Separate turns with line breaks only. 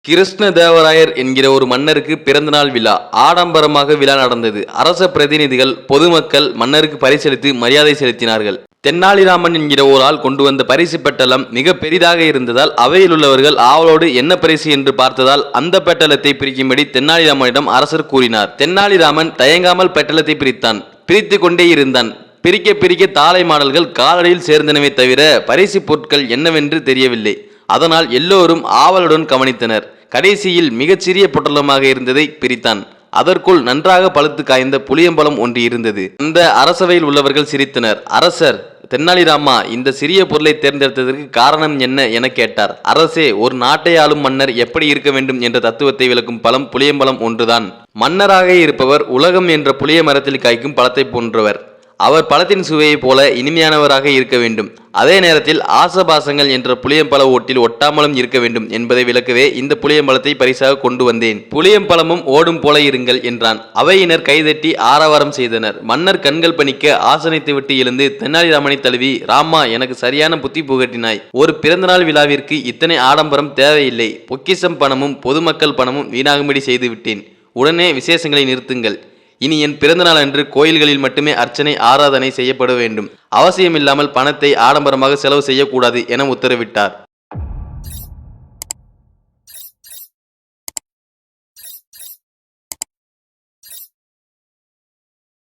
கிருஷ்ணதேவராயர் என்கிற ஒரு மன்னருக்கு பிறந்தநாள் விழா ஆடம்பரமாக விழா நடந்தது. அரச பிரதிநிதிகள், பொதுமக்கள் மன்னருக்கு பரிசளித்து மரியாதை செலுத்தினார்கள். தென்னாலிராமன் என்கிற ஒரு ஆள் கொண்டு வந்த பரிசு பெட்டலம் மிக பெரிதாக இருந்ததால் அவையில் உள்ளவர்கள் ஆவலோடு என்ன பரிசு என்று பார்த்ததால் அந்த பெட்டலத்தை பிரிக்கும்படி தென்னாலிராமனிடம் அரசர் கூறினார். தென்னாலிராமன் தயங்காமல் பெட்டலத்தை பிரித்தான். பிரித்து கொண்டே இருந்தான். பிரிக்க பிரிக்க தாளை மாடல்கள் காலடியில் சேர்ந்தனவே தவிர பரிசு பொருட்கள் என்னவென்று தெரியவில்லை. அதனால் எல்லோரும் ஆவலுடன் கவனித்தனர். கடைசியில் மிகச்சிறிய பொட்டலமாக இருந்ததை பிரித்தான். அதற்குள் நன்றாக பழுத்து காய்ந்த புளியம்பழம் ஒன்று இருந்தது. அந்த அரசவையில் உள்ளவர்கள் சிரித்தனர். அரசர், தென்னாலிராமா, இந்த சிறிய பொருளை தேர்ந்தெடுத்ததற்கு காரணம் என்ன என கேட்டார். அரசே, ஒரு நாட்டை ஆளும் மன்னர் எப்படி இருக்க வேண்டும் என்ற தத்துவத்தை விளக்கும் பழம் புளியம்பழம் ஒன்றுதான். மன்னராக இருப்பவர் உலகம் என்ற புளிய மரத்தில் காய்க்கும் பழத்தை போன்றவர். அவர் பழத்தின் சுவையைப் போல இனிமையானவராக இருக்க வேண்டும். அதே நேரத்தில் ஆசபாசங்கள் என்ற புளியம்பழ ஓட்டில் ஒட்டாமலும் இருக்க வேண்டும் என்பதை விளக்கவே இந்த புளியம்பழத்தை பரிசாக கொண்டு வந்தேன். புளியம்பழமும் ஓடும் போல இருங்கள் என்றான். அவையினர் கைதட்டி ஆரவாரம் செய்தனர். மன்னர் கண்கள் பணிக்க ஆசனத்தை விட்டு எழுந்து தென்னாலிராமனை தழுவி, ராமா, எனக்கு சரியான புத்தி புகட்டினாய். ஒரு பிறந்தநாள் விழாவிற்கு இத்தனை ஆடம்பரம் தேவையில்லை. பொக்கிஷம் பணமும் பொதுமக்கள் பணமும் வீணாகும்படி செய்து விட்டேன். உடனே விசேஷங்களை நிறுத்துங்கள். இனி என் பிறந்தநாள் அன்று கோயில்களில் மட்டுமே அர்ச்சனை, ஆராதனை செய்யப்பட வேண்டும். அவசியமில்லாமல் பணத்தை ஆடம்பரமாக செலவு செய்யக்கூடாது என உத்தரவிட்டார்.